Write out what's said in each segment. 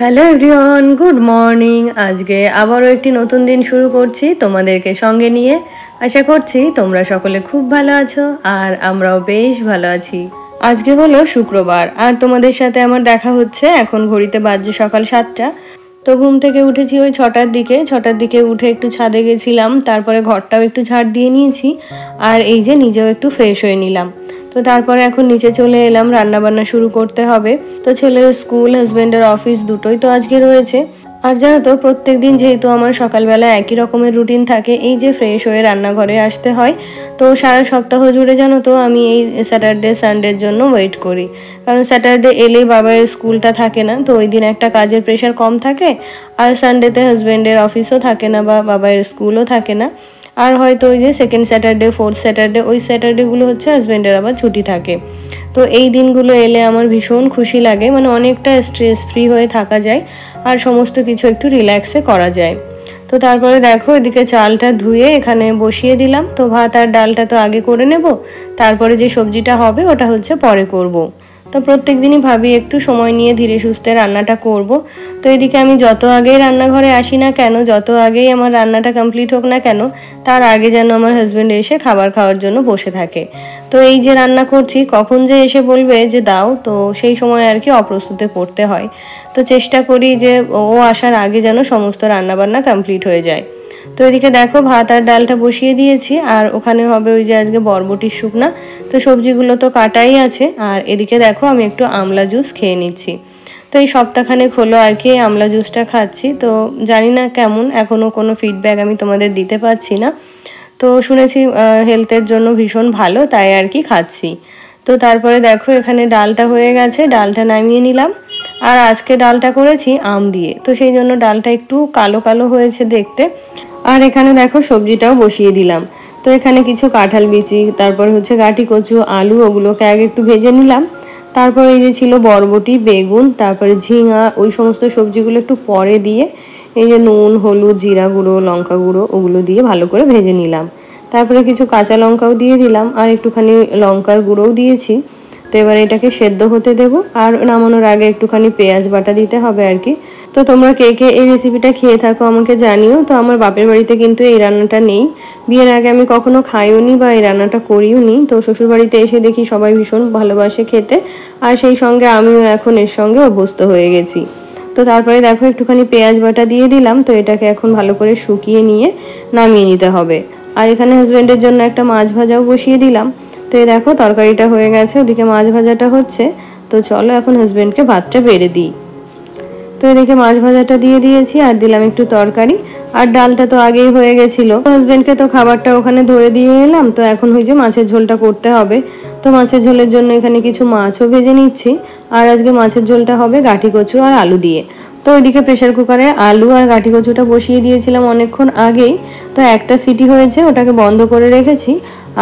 Hello everyone, good morning. আজকে আবারও একটি নতুন দিন শুরু করছি তোমাদেরকে সঙ্গে নিয়ে। আশা করছি তোমরা সকলে খুব ভালো আছো আর আমরাও বেশ ভালো আছি। আজকে হলো শুক্রবার আর তোমাদের সাথে আমার দেখা হচ্ছে। এখন ঘড়িতে বাজছে সকাল 7টা। তো ঘুম থেকে উঠেছি ওই 6টার দিকে উঠে একটু ছাদে গেছিলাম, তারপরে ঘরটাও একটু ঝাড় দিয়ে নিয়েছি আর এই যে নিজেও একটু ফ্রেশ হয়ে নিলাম। তো তারপরে এখন নিচে চলে এলাম, রান্না বান্না শুরু করতে হবে। তো ছেলের স্কুল, হাজবেন্ডের অফিস দুটোই তো আজকে রয়েছে। আর জানো তো প্রত্যেকদিন যেহেতু আমার সকালবেলা একই রকমের রুটিন থাকে, এই যে ফ্রেশ হয়ে রান্নাঘরে আসতে হয়। তো সারা সপ্তাহ জুড়ে জানো তো আমি এই স্যাটারডে সানডের জন্য ওয়েট করি, কারণ স্যাটারডে এলেই বাবার স্কুলটা থাকে না, তো ওই দিন একটা কাজের প্রেশার কম থাকে। আর সানডেতে হাজবেন্ডের অফিসও থাকে না বা বাবার স্কুলও থাকে না। আর হয়তো ওই যে সেকেন্ড স্যাটারডে, ফোর্থ স্যাটারডে, ওই স্যাটারডেগুলো হচ্ছে হাজবেন্ডের আবার ছুটি থাকে। তো এই দিনগুলো এলে আমার ভীষণ খুশি লাগে, মানে অনেকটা স্ট্রেস ফ্রি হয়ে থাকা যায় আর সমস্ত কিছু একটু রিল্যাক্সে করা যায়। তো তারপরে দেখো এদিকে চালটা ধুয়ে এখানে বসিয়ে দিলাম। তো ভাত আর ডালটা তো আগে করে নেব, তারপরে যে সবজিটা হবে ওটা হচ্ছে পরে করব। তো প্রত্যেক দিনই ভাবি একটু সময় নিয়ে ধীরে সুস্থে রান্নাটা করব। তো এদিকে আমি যত আগেই রান্নাঘরে আসি না কেন, যত আগেই আমার রান্নাটা কমপ্লিট হোক না কেন, তার আগে যেন আমার হাজবেন্ড এসে খাবার খাওয়ার জন্য বসে থাকে। তো এই যে রান্না করছি, কখন যে এসে বলবে যে দাও, তো সেই সময় আর কি অপ্রস্তুতে পড়তে হয়। তো চেষ্টা করি যে ও আসার আগে যেন সমস্ত রান্নাবান্না কমপ্লিট হয়ে যায়। তো এদিকে দেখো ভাত আর ডালটা বসিয়ে দিয়েছি আর ওখানে হবে ওই যে আজকে বরবটির শুকনা। তো সবজিগুলো তো কাটাই আছে। আর এদিকে দেখো আমি একটু আমলা জুস খেয়ে নিচ্ছি। তো এই সপ্তাহখানেক হলো আর কি আমলা জুসটা খাচ্ছি। তো জানি না কেমন, এখনো কোনো ফিডব্যাক আমি তোমাদের দিতে পারছি না। তো শুনেছি হেলথের জন্য ভীষণ ভালো, তাই আর কি খাচ্ছি। তো তারপরে দেখো এখানে ডালটা হয়ে গেছে, ডালটা নামিয়ে নিলাম। আর আজকে ডালটা করেছি আম দিয়ে, তো সেই জন্য ডালটা একটু কালো কালো হয়েছে দেখতে। আর এখানে দেখো সবজিটাও বসিয়ে দিলাম। তো এখানে কিছু কাঁঠাল বিচি, তারপর হচ্ছে গাঁটি কচু, আলু, ওগুলোকে আগে একটু ভেজে নিলাম। তারপরে এই যে ছিল বরবটি, বেগুন, তারপরে ঝিঙা, ওই সমস্ত সবজিগুলো একটু পরে দিয়ে এই যে নুন, হলুদ, জিরা গুঁড়ো, লঙ্কা গুঁড়ো, ওগুলো দিয়ে ভালো করে ভেজে নিলাম। তারপরে কিছু কাঁচা লঙ্কাও দিয়ে দিলাম আর একটুখানি লঙ্কার গুঁড়োও দিয়েছি। তো এবার এটাকে সেদ্ধ হতে দেবো আর নামানোর আগে একটুখানি পেঁয়াজ বাটা দিতে হবে আর কি। তো তোমরা কে কে এই রেসিপিটা খেয়ে থাকো আমাকে জানিও। তো আমার বাপের বাড়িতে কিন্তু এই রান্নাটা নেই, বিয়ের আগে আমি কখনো খাইও নি বা এই রান্নাটা করিও নি। তো শ্বশুর বাড়িতে এসে দেখি সবাই ভীষণ ভালোবাসে খেতে, আর সেই সঙ্গে আমিও এখন এর সঙ্গে অভ্যস্ত হয়ে গেছি। তো তারপরে দেখো একটুখানি পেঁয়াজ বাটা দিয়ে দিলাম। তো এটাকে এখন ভালো করে শুকিয়ে নিয়ে নামিয়ে নিতে হবে। আর এখানে হাজবেন্ডের জন্য একটা মাছ ভাজাও বসিয়ে দিলাম। তো এই দেখো তরকারিটা হয়ে গেছে, ওদিকে মাছ ভাজাটা হচ্ছে। তো চলো এখন হাজবেন্ডকে ভাতটা বেড়ে দিই। তো এদিকে মাছ ভাজাটা দিয়ে দিয়েছি আর দিলাম একটু তরকারি। আর ডালটা তো আগেই হয়ে গেছিল। হাজবেন্ডকে তো খাবারটা ওখানে ধরে দিয়ে এলাম। তো এখন হয়েছে মাছের ঝোলটা করতে হবে। তো মাছের ঝোলের জন্য এখানে কিছু মাছও ভেজে নিচ্ছি। আর আজকে মাছের ঝোলটা হবে গাঁটি কচু আর আলু দিয়ে। তো ওইদিকে প্রেশার কুকারে আলু আর গাঁটি কচুটা বসিয়ে দিয়েছিলাম অনেকক্ষণ আগেই। তো একটা সিটি হয়েছে, ওটাকে বন্ধ করে রেখেছি।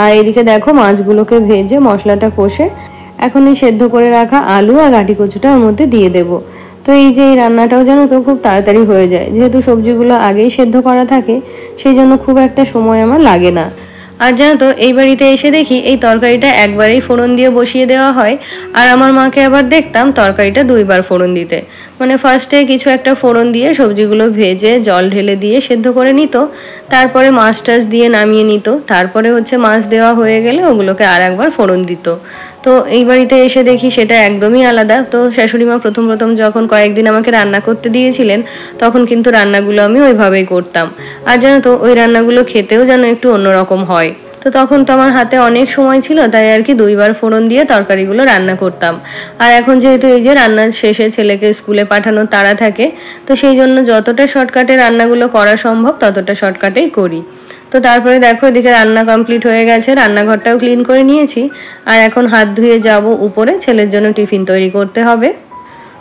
আর এদিকে দেখো মাছগুলোকে ভেজে মশলাটা কষে এখন এই সেদ্ধ করে রাখা আলু আর গাঁটি কচুটা ওর মধ্যে দিয়ে দেবো। তো এই যে এই রান্নাটাও জানো তো খুব তাড়াতাড়ি হয়ে যায়, যেহেতু সবজিগুলো আগেই সেদ্ধ করা থাকে, সেই জন্য খুব একটা সময় আমার লাগে না। আর জানো তো এই বাড়িতে এসে দেখি এই তরকারিটা একবারেই ফোড়ন দিয়ে বসিয়ে দেওয়া হয়। আর আমার মাকে আবার দেখতাম তরকারিটা দুইবার ফোড়ন দিতে, মানে ফার্স্টে কিছু একটা ফোড়ন দিয়ে সবজিগুলো ভেজে জল ঢেলে দিয়ে সেদ্ধ করে নিত, তারপরে মাছ টাছ দিয়ে নামিয়ে নিত, তারপরে হচ্ছে মাছ দেওয়া হয়ে গেলে ওগুলোকে আর একবার ফোড়ন দিত। তো এই বাড়িতে এসে দেখি সেটা একদমই আলাদা। তো শাশুড়ি মা প্রথম প্রথম যখন কয়েকদিন আমাকে রান্না করতে দিয়েছিলেন, তখন কিন্তু রান্নাগুলো আমি ওইভাবেই করতাম। আর জানো তো ওই রান্নাগুলো খেতেও যেন একটু অন্যরকম হয়। তো তখন তো আমার হাতে অনেক সময় ছিল, তাই আর কি দুইবার ফোড়ন দিয়ে তরকারিগুলো রান্না করতাম। আর এখন যেহেতু এই যে রান্নার শেষে ছেলেকে স্কুলে পাঠানোর তাড়া থাকে, তো সেই জন্য যতটা শর্টকাটে রান্নাগুলো করা সম্ভব ততটা শর্টকাটেই করি। তো তারপরে দেখো এদিকে রান্না কমপ্লিট হয়ে গেছে, রান্নাঘরটাও ক্লিন করে নিয়েছি। আর এখন হাত ধুয়ে যাব উপরে, ছেলের জন্য টিফিন তৈরি করতে হবে।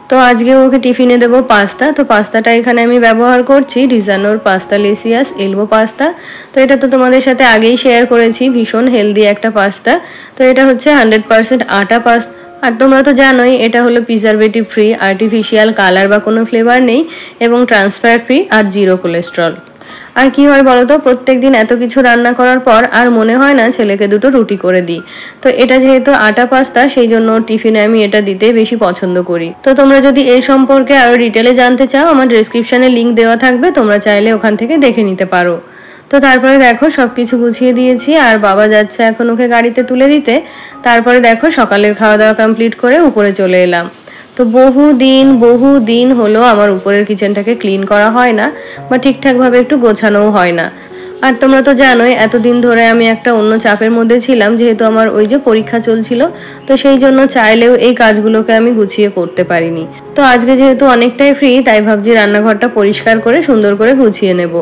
তো আজকে ওকে টিফিনে দেবো পাস্তা। তো পাস্তাটা এখানে আমি ব্যবহার করছি রিজানোর পাস্তা লেসিয়াস এলবো পাস্তা। তো এটা তো তোমাদের সাথে আগেই শেয়ার করেছি, ভীষণ হেলদি একটা পাস্তা। তো এটা হচ্ছে 100% আটা পাস্তা। আর তোমরা তো জানোই এটা হলো প্রিজারভেটিভ ফ্রি, আর্টিফিশিয়াল কালার বা কোনো ফ্লেভার নেই, এবং ট্রান্সফার ফ্রি আর জিরো কোলেস্ট্রল। আর কি হয় বলতো, প্রত্যেকদিন এত কিছু রান্না করার পর আর মনে হয় না ছেলেকে দুটো রুটি করে দিই। তো এটা যেহেতু আটা পাস্তা, সেই জন্য টিফিনে আমি এটা দিতেই বেশি পছন্দ করি। তো তোমরা যদি এই সম্পর্কে আরো ডিটেলে জানতে চাও, আমার ডেসক্রিপশনে লিঙ্ক দেওয়া থাকবে, তোমরা চাইলে ওখান থেকে দেখে নিতে পারো। তো তারপরে দেখো সবকিছু গুছিয়ে দিয়েছি, আর বাবা যাচ্ছে এখন ওকে গাড়িতে তুলে দিতে। তারপরে দেখো সকালের খাওয়া দাওয়া কমপ্লিট করে উপরে চলে এলাম। তো বহু দিন হলো আমার উপরের কিচেনটাকে ক্লিন করা হয় না, বা ঠিকঠাকভাবে একটু গোছানোও হয় না। আর তোমরা তো জানোই এতদিন ধরে আমি একটা অন্য চাপের মধ্যে ছিলাম, যেহেতু আমার ওই যে পরীক্ষা চলছিল। তো সেই জন্য চাইলেও এই কাজগুলোকে আমি গুছিয়ে করতে পারিনি। তো আজকে যেহেতু অনেকটাই ফ্রি, তাই ভাবছি রান্নাঘরটা পরিষ্কার করে সুন্দর করে গুছিয়ে নেব।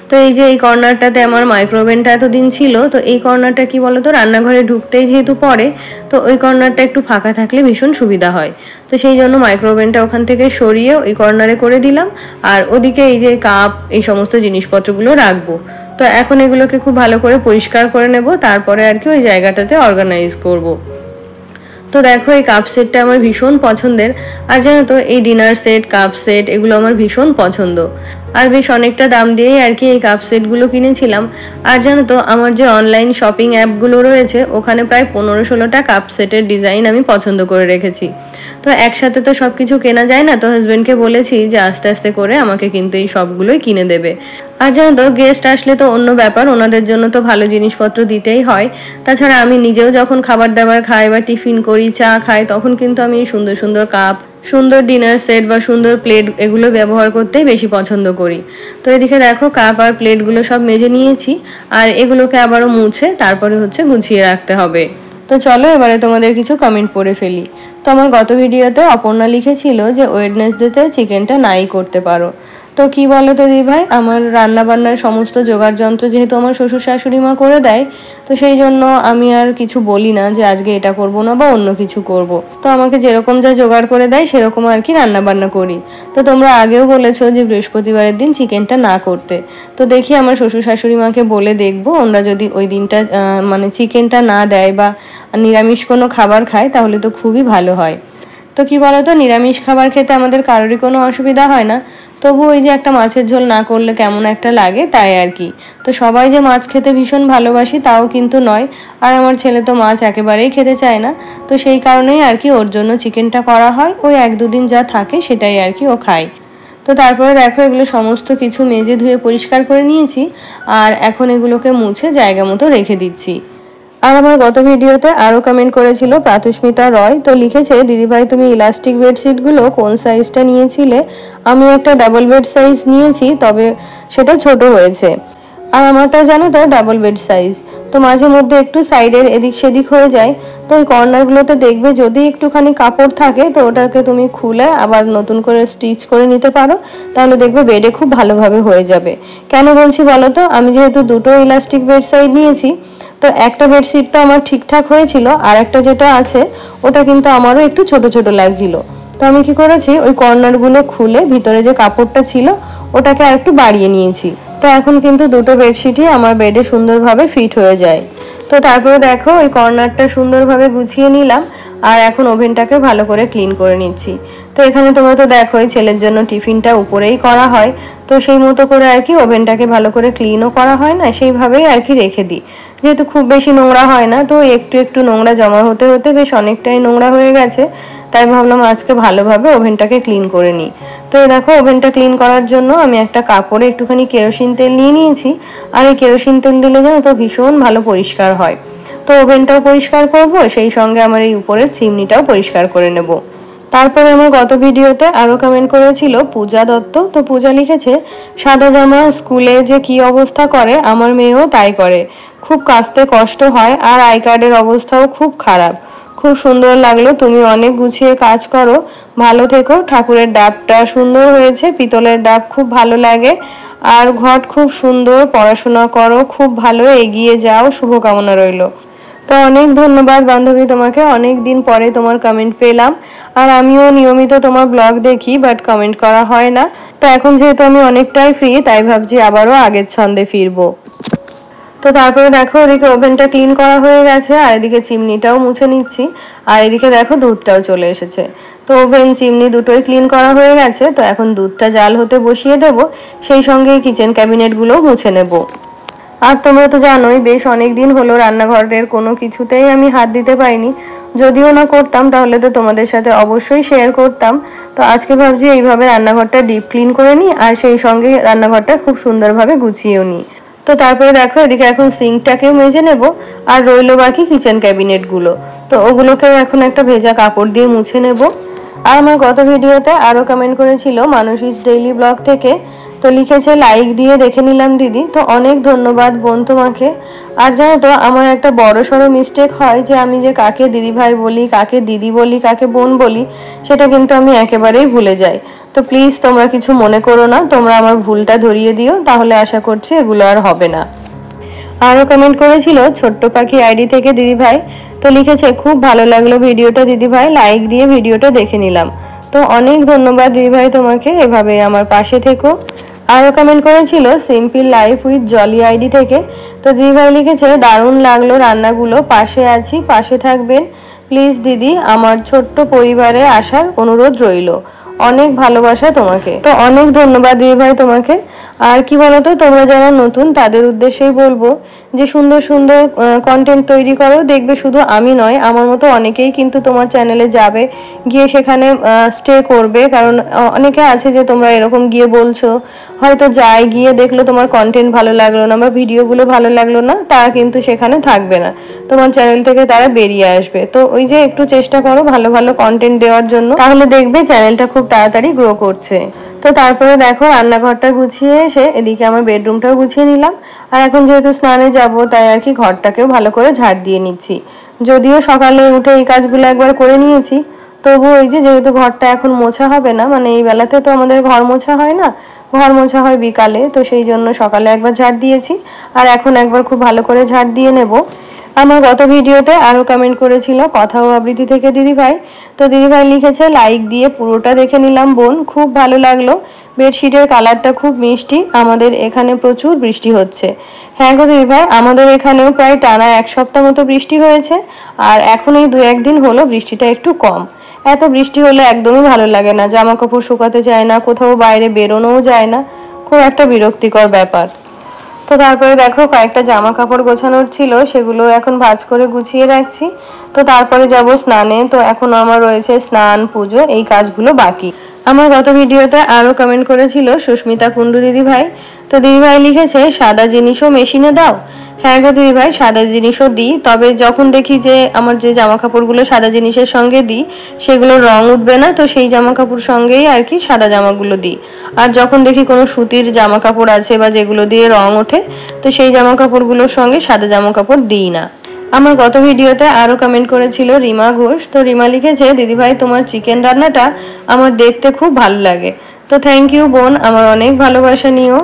তো এই যে এই কর্নারটাতে আমার মাইক্রোওভেনটা এতদিন ছিল, তো এই কর্নারটা কি বলতো, রান্নাঘরে ঢুকতেই যেহেতু পড়ে, তো ওই কর্নারটা একটু ফাঁকা থাকলে ভীষণ সুবিধা হয়। তো সেই জন্য মাইক্রোওভেনটা ওখান থেকে সরিয়ে ওই কর্নারে করে দিলাম। আর ওদিকে এই যে কাপ, এই সমস্ত জিনিসপত্রগুলো রাখবো। তো এখন এগুলোকে খুব ভালো করে পরিষ্কার করে নেব, তারপরে আর কি ওই জায়গাটাতে অর্গানাইজ করব। তো দেখো এই কাপ সেটটা আমার ভীষণ পছন্দের। আর জানো তো এই ডিনার সেট, কাপ সেট এগুলো আমার ভীষণ পছন্দ। আর বেশ অনেকটা দাম দিয়েই আর কি এই কাপ সেটগুলো কিনেছিলাম। আর জানো তো আমার যে অনলাইন শপিং অ্যাপগুলো রয়েছে, ওখানে প্রায় 15-16টা কাপ সেটের ডিজাইন আমি পছন্দ করে রেখেছি। তো একসাথে তো সব কিছু কেনা যায় না, তো হাজব্যান্ডকে বলেছি যে আস্তে আস্তে করে আমাকে কিন্তু এই সবগুলোই কিনে দেবে। আর জানো তো গেস্ট আসলে তো অন্য ব্যাপার, ওনাদের জন্য তো ভালো জিনিসপত্র দিতেই হয়। তাছাড়া আমি নিজেও যখন খাবার দাবার খাই বা টিফিন করি, চা খাই, তখন কিন্তু আমি সুন্দর সুন্দর কাপ, সুন্দর ডিনার সেট বা সুন্দর প্লেট এগুলো ব্যবহার করতেই বেশি পছন্দ করি। তো এদিকে দেখো কাপ আর প্লেটগুলো সব মেজে নিয়েছি, আর এগুলোকে আবারও মুছে তারপরে হচ্ছে গুছিয়ে রাখতে হবে। তো চলো এবারে তোমাদের কিছু কমেন্ট পড়ে ফেলি। তো আমার গত ভিডিওতে অপর্ণা লিখেছিল যে ওয়েডনেসডেতে চিকেনটা নাই করতে পারো। তো কি বলো তো দিদি ভাই, আমার রান্না বান্নার সমস্ত জোগাড় যন্ত্র যেহেতু আমার শ্বশুর শাশুড়ি মা করে দেয়, তো সেই জন্য আমি আর কিছু বলি না যে আজকে এটা করব না বা অন্য কিছু করব। তো আমাকে যেরকম যা জোগাড় করে দেয় সেরকম আর কি রান্না বান্না করি। তো তোমরা আগেও বলেছো যে বৃহস্পতিবারের দিন চিকেনটা না করতে। তো দেখি আমার শ্বশুর শাশুড়ি মাকে বলে দেখবো, ওনারা যদি ওই দিনটা মানে চিকেনটা না দেয় বা নিরামিষ কোনো খাবার খায়, তাহলে তো খুবই ভালো হয়। তো কি বলতো, নিরামিষ খাবার খেতে আমাদের কারোরই কোনো অসুবিধা হয় না, তবু ওই যে একটা মাছের ঝোল না করলে কেমন একটা লাগে, তাই আর কি। তো সবাই যে মাছ খেতে ভীষণ ভালোবাসি তাও কিন্তু নয়, আর আমার ছেলে তো মাছ একেবারেই খেতে চায় না। তো সেই কারণেই আর কি ওর জন্য চিকেনটা করা হয়, ওই 1-2 দিন যা থাকে সেটাই আর কি ও খায়। তো তারপরে দেখো এগুলো সমস্ত কিছু মেজে ধুয়ে পরিষ্কার করে নিয়েছি, আর এখন এগুলোকে মুছে জায়গা মতো রেখে দিচ্ছি। আর আমার গত ভিডিওতে আরো কমেন্ট করেছিল প্রাতুস্মিতা রয়, তো লিখেছে দিদিভাই তুমি ইলাস্টিক বেডশিটগুলো কোন সাইজটা নিয়েছিলে? আমি একটা ডাবল বেড সাইজ নিয়েছি, তবে সেটা ছোট হয়েছে। আর আমারটা জানো তো ডাবল বেড সাইজ, তো মাঝে মধ্যে একটু সাইডের এদিক সেদিক হয়ে যায়। তো ওই কর্নারগুলোতে দেখবে যদি একটুখানি কাপড় থাকে, তো ওটাকে তুমি খুলে আবার নতুন করে স্টিচ করে নিতে পারো, তাহলে দেখবে বেডে খুব ভালোভাবে হয়ে যাবে। কেন বলছি বলো তো, আমি যেহেতু দুটো ইলাস্টিক বেড সাইড নিয়েছি, তো একটা বেডশিট তো আমার ঠিকঠাক হয়েছিল, আর একটা যেটা আছে ওটা কিন্তু আমারও একটু ছোট ছোট লাগছিল। তো আমি কি করেছি, ওই কর্নারগুলো খুলে ভিতরে যে কাপড়টা ছিল ওটাকে আর একটু বাড়িয়ে নিয়েছি। তো এখন কিন্তু দুটো বেডশিটই আমার বেডে সুন্দরভাবে ফিট হয়ে যায়। তো তারপরে দেখো ওই কর্নারটা সুন্দরভাবে গুছিয়ে নিলাম, আর এখন ওভেনটাকে ভালো করে ক্লিন করে নিচ্ছি। তো এখানে তোমরা তো দেখোই ছেলের জন্য টিফিনটা উপরেই করা হয়, তো সেই মতো করে আর কি ওভেনটাকে ভালো করে ক্লিনও করা হয় না, সেইভাবেই আর কি রেখে দিই। যেহেতু খুব বেশি নোংরা হয় না, তো একটু একটু নোংরা জমা হতে হতে বেশ অনেকটাই নোংরা হয়ে গেছে, তাই ভাবলাম আজকে ভালোভাবে ওভেনটাকে ক্লিন করে নিই। তো দেখো ওভেনটা ক্লিন করার জন্য আমি একটা কাপড়ে একটুখানি কেরোসিন তেল নিয়ে নিয়েছি, আর এই কেরোসিন তেল দিলে জানো তো ভীষণ ভালো পরিষ্কার হয়। তো ওভেনটাও পরিষ্কার করব, সেই সঙ্গে আমার এই উপরের চিমনিটাও পরিষ্কার করে নেব। তারপরে আমার গত ভিডিওতে আরো কমেন্ট করেছিল পূজা দত্ত। তো পূজা লিখেছে সাদা জামা স্কুলে যে কি অবস্থা করে, আমার মেয়েও তাই করে, খুব কাচতে কষ্ট হয়, আর আই কার্ডের অবস্থাও খুব খারাপ। খুব সুন্দর লাগলো, তুমি অনেক গুছিয়ে কাজ করো, ভালো থেকো। ঠাকুরের ডাবটা সুন্দর হয়েছে, পিতলের ডাব খুব ভালো লাগে, আর ঘট খুব সুন্দর, পড়াশোনা করো, খুব ভালো এগিয়ে যাও, শুভকামনা রইল। তো অনেক ধন্যবাদ বান্ধবী তোমাকে, অনেক দিন পরে তোমার কমেন্ট পেলাম। আর আমিও নিয়মিত তোমার ব্লগ দেখি, বাট কমেন্ট করা হয় না। তো এখন যেহেতু আমি অনেকটাই ফ্রি, তাই ভাবছি আবারও আগের ছন্দে ফিরবো। তো তারপরে দেখো ওদিকে ওভেনটা ক্লিন করা হয়ে গেছে, আর এদিকে চিমনিটাও মুছে নিচ্ছি, আর এদিকে দেখো দুধটাও চলে এসেছে। তো ওভেন চিমনি দুটোই ক্লিন করা হয়ে গেছে। তো এখন দুধটা জাল হতে বসিয়ে দেব, সেই সঙ্গে কিচেন ক্যাবিনেটগুলোও মুছে নেব। আর তোমরা তো জানোই বেশ অনেক দিন হলো রান্নাঘরের কোনো কিছুতেই আমি হাত দিতে পারিনি। যদিও না করতাম তাহলে তো তোমাদের সাথে অবশ্যই শেয়ার করতাম। তো আজকে ভাবছি এইভাবে রান্নাঘরটা ডিপ ক্লিন করে নিই, আর সেই সঙ্গে রান্নাঘরটা খুব সুন্দরভাবে গুছিয়েও নিই। তো তারপরে দেখো এদিকে এখন সিঙ্কটাকেও মেজে নেব, আর রইলো বাকি কিচেন ক্যাবিনেটগুলো। তো ওগুলোকেও এখন একটা ভেজা কাপড় দিয়ে মুছে নেব। আর আমার গত ভিডিওতে আরও কমেন্ট করেছিল মানুষিস ডেইলি ব্লগ থেকে, তো লিখেছে লাইক দিয়ে দেখে নিলাম দিদি। তো অনেক ধন্যবাদ বোন তোমাকে। আর জানো তো আমার একটা বড় সড়ো মিস্টেক হয় যে আমি যে কাকে দিদি ভাই বলি, কাকে দিদি বলি, কাকে বোন বলি, সেটা কিন্তু আমি একেবারেই ভুলে যাই। তো প্লিজ তোমরা কিছু মনে করো না, তোমরা আমার ভুলটা ধরিয়ে দিও, তাহলে আশা করছি এগুলো আর হবে না। আরও কমেন্ট করেছিল ছোট্ট পাখি আইডি থেকে দিদি ভাই, তো লিখেছে খুব ভালো লাগলো ভিডিওটা দিদি ভাই, লাইক দিয়ে ভিডিওটা দেখে নিলাম। তো অনেক ধন্যবাদ দিদি ভাই তোমাকে, এভাবে আমার পাশে থেকো। আরও কমেন্ট করেছিল simple life with Jolly ID থেকে, তো দিদি ভাই লিখেছে দারুণ লাগলো রান্নাগুলো, পাশে আছি, পাশে থাকবেন প্লিজ দিদি, আমার ছোট্ট পরিবারে আসার অনুরোধ রইল, অনেক ভালোবাসা তোমাকে। তো অনেক ধন্যবাদ দিদি ভাই তোমাকে। আর কি বলতো, তোমরা যারা নতুন তাদের উদ্দেশ্যেই বলবো যে সুন্দর সুন্দর কন্টেন্ট তৈরি করো, দেখবে শুধু আমি নয় আমার মতো অনেকেই কিন্তু তোমার চ্যানেলে যাবে, গিয়ে সেখানে স্টে করবে। কারণ অনেকে আছে যে তোমরা এরকম গিয়ে বলছো, হয়তো যায় গিয়ে দেখলো তোমার কন্টেন্ট ভালো লাগলো না বা ভিডিওগুলো ভালো লাগলো না, তারা কিন্তু সেখানে থাকবে না, তোমার চ্যানেল থেকে তারা বেরিয়ে আসবে। তো ওই যে একটু চেষ্টা করো ভালো ভালো কন্টেন্ট দেওয়ার জন্য, তাহলে দেখবে চ্যানেলটা খুব তাড়াতাড়ি গ্রো করছে। তো তারপরে দেখো রান্নাঘরটা গুছিয়ে এসে এদিকে আমার বেডরুমটাও গুছিয়ে নিলাম। আর এখন যেহেতু স্নানে যাব তাই আর কি ঘরটাকেও ভালো করে ঝাড় দিয়ে নিচ্ছি। যদিও সকালে উঠে এই কাজগুলো একবার করে নিয়েছি, তবু ওই যে যেহেতু ঘরটা এখন মোছা হবে না, মানে এই বেলাতে তো আমাদের ঘর মোছা হয় না, ঘর মোছা হয় বিকালে, তো সেই জন্য সকালে একবার ঝাড় দিয়েছি, আর এখন একবার খুব ভালো করে ঝাড় দিয়ে নেব। আমার গত ভিডিওতে আরও কমেন্ট করেছিল কথা ও আবৃত্তি থেকে দিদি ভাই, তো দিদি ভাই লিখেছে লাইক দিয়ে পুরোটা দেখে নিলাম বোন, খুব ভালো লাগলো, বেডশিটের কালারটা খুব মিষ্টি, আমাদের এখানে প্রচুর বৃষ্টি হচ্ছে। হ্যাঁ গো দিদি ভাই, আমাদের এখানেও প্রায় টানা 1 সপ্তাহ মতো বৃষ্টি হয়েছে, আর এখন এই 2-1 দিন হলো বৃষ্টিটা একটু কম। এত বৃষ্টি হলে একদমই ভালো লাগে না, জামা কাপড় শুকাতে যায় না, কোথাও বাইরে বেরোনোও যায় না, খুব একটা বিরক্তিকর ব্যাপার। তো তারপরে দেখো কয়েকটা জামা কাপড় গোছানোর ছিল, সেগুলো এখন ভাঁজ করে গুছিয়ে রাখছি। তো তারপরে যাব স্নানে, তো এখন আমার রয়েছে স্নান পুজো এই কাজগুলো বাকি। আমার গত ভিডিওতে আরও কমেন্ট করেছিল সুস্মিতা কুন্ডু দিদি ভাই, তো দিদি ভাই লিখেছে সাদা জিনিসও মেশিনে দাও। হ্যাঁ গো দিদি ভাই, সাদা জিনিসও দিই, তবে যখন দেখি যে আমার যে জামা কাপড়গুলো সাদা জিনিসের সঙ্গে দিই সেগুলো রং উঠবে না, তো সেই জামা কাপড় সঙ্গেই আর কি সাদা জামাগুলো দিই। আর যখন দেখি কোনো সুতির জামা কাপড় আছে বা যেগুলো দিয়ে রং ওঠে, তো সেই জামা কাপড়গুলোর সঙ্গে সাদা জামা কাপড় দিই না। আমার গত ভিডিওতে আরও কমেন্ট করেছিল রিমা ঘোষ, তো রিমা লিখেছে দিদিভাই তোমার চিকেন রান্নাটা আমার দেখতে খুব ভালো লাগে। তো থ্যাংক ইউ বোন, আমার অনেক ভালোবাসা নিও।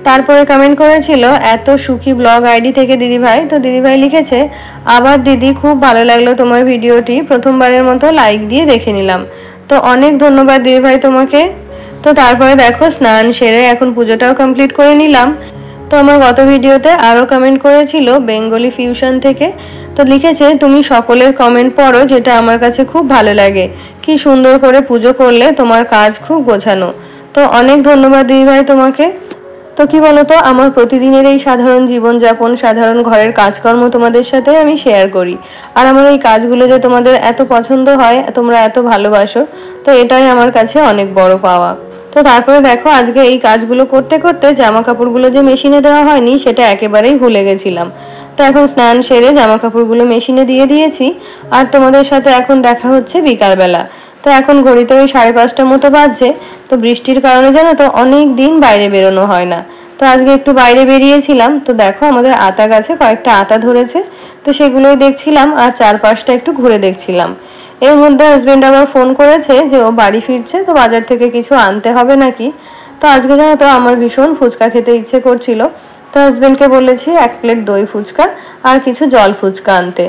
তারপরে কমেন্ট করেছিল এত সুখী ব্লগ আইডি থেকে দিদি ভাই, তো দিদি ভাই লিখেছে আবার দিদি খুব ভালো লাগলো তোমার ভিডিওটি, প্রথমবারের মতো লাইক দিয়ে দেখে নিলাম। তো অনেক ধন্যবাদ দিদি ভাই তোমাকে। তো তারপরে দেখো স্নান সেরে এখন পুজোটাও কমপ্লিট করে নিলাম। তো আমার গত ভিডিওতে আরও কমেন্ট করেছিল বেঙ্গলি ফিউশন থেকে, তো লিখেছে তুমি সকলের কমেন্ট পড়ো, যেটা আমার কাছে খুব ভালো লাগে, কি সুন্দর করে পুজো করলে, তোমার কাজ খুব গোছানো। তো অনেক ধন্যবাদ দিদিভাই তোমাকে। তো কি বলতো, আমার প্রতিদিনের এই সাধারণ জীবনযাপন, সাধারণ ঘরের কাজকর্ম তোমাদের সাথে আমি শেয়ার করি, আর আমার এই কাজগুলো যে তোমাদের এত পছন্দ হয়, তোমরা এত ভালোবাসো, তো এটাই আমার কাছে অনেক বড় পাওয়া। তো তারপরে দেখো আজকে এই কাজগুলো করতে করতে জামা কাপড়গুলো যে মেশিনে দেওয়া হয়নি সেটা একেবারেই ভুলে গেছিলাম। তো এখন স্নান সেরে জামা কাপড়গুলো মেশিনে দিয়ে দিয়েছি, আর তোমাদের সাথে এখন দেখা হচ্ছে বিকালবেলা। তো এখন ঘড়িতে ওই 5:30টার মতো বাজছে। তো বৃষ্টির কারণে জানো তো অনেক দিন বাইরে বেরোনো হয় না, তো আজকে একটু বাইরে বেরিয়েছিলাম। তো দেখো আমাদের আতা গাছে কয়েকটা আতা ধরেছে, তো সেগুলোই দেখছিলাম আর চারপাশটা একটু ঘুরে দেখছিলাম। এর মধ্যে হাজবেন্ড আবার ফোন করেছে যে ও বাড়ি ফিরছে, তো বাজার থেকে কিছু আনতে হবে নাকি। তো আজকে জানো তো আমার ভীষণ ফুচকা খেতে ইচ্ছে করছিল, তো হাজবেন্ডকে বলেছি 1 প্লেট দই ফুচকা আর কিছু জল ফুচকা আনতে।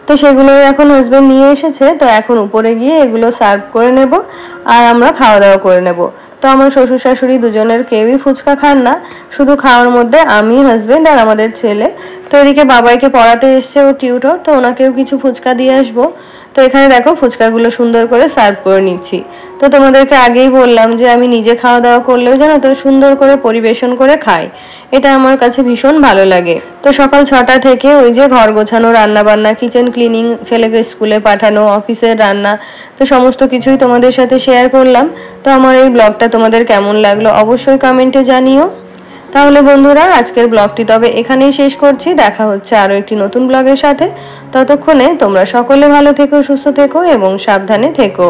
তো সেগুলোই এখন হাজবেন্ড নিয়ে এসেছে, তো এখন উপরে গিয়ে এগুলো সার্ভ করে নেব আর আমরা খাওয়া দাওয়া করে নেব। তো আমার শ্বশুর শাশুড়ি দুজনের কেউই ফুচকা খান না, শুধু খাওয়ার মধ্যে আমি, হাজবেন্ড আর আমাদের ছেলে। তো এদিকে বাবাইকে পড়াতে এসছে ও টিউটর, তো ওনাকেও কিছু ফুচকা দিয়ে আসবো। তো এখানে দেখো ফুচকাগুলো সুন্দর করে সার্ভ করে নিচ্ছি। তো তোমাদেরকে আগেই বললাম যে আমি নিজে খাওয়া দাওয়া করলেও জানো তো সুন্দর করে পরিবেশন করে খাই, এটা আমার কাছে ভীষণ ভালো লাগে। তো সকাল 6টা থেকে ওই যে ঘর গোছানো, রান্না বান্না, কিচেন ক্লিনিং, ছেলেকে স্কুলে পাঠানো, অফিসের রান্না, তো সমস্ত কিছুই তোমাদের সাথে শেয়ার করলাম। তো আমার এই ব্লগটা তোমাদের কেমন লাগলো অবশ্যই কমেন্টে জানিও। তাহলে বন্ধুরা আজকের ব্লগটি তবে এখানেই শেষ করছি, দেখা হচ্ছে আরো একটি নতুন ব্লগের সাথে। ততক্ষণে তোমরা সকলে ভালো থেকো, সুস্থ থেকো এবং সাবধানে থেকো।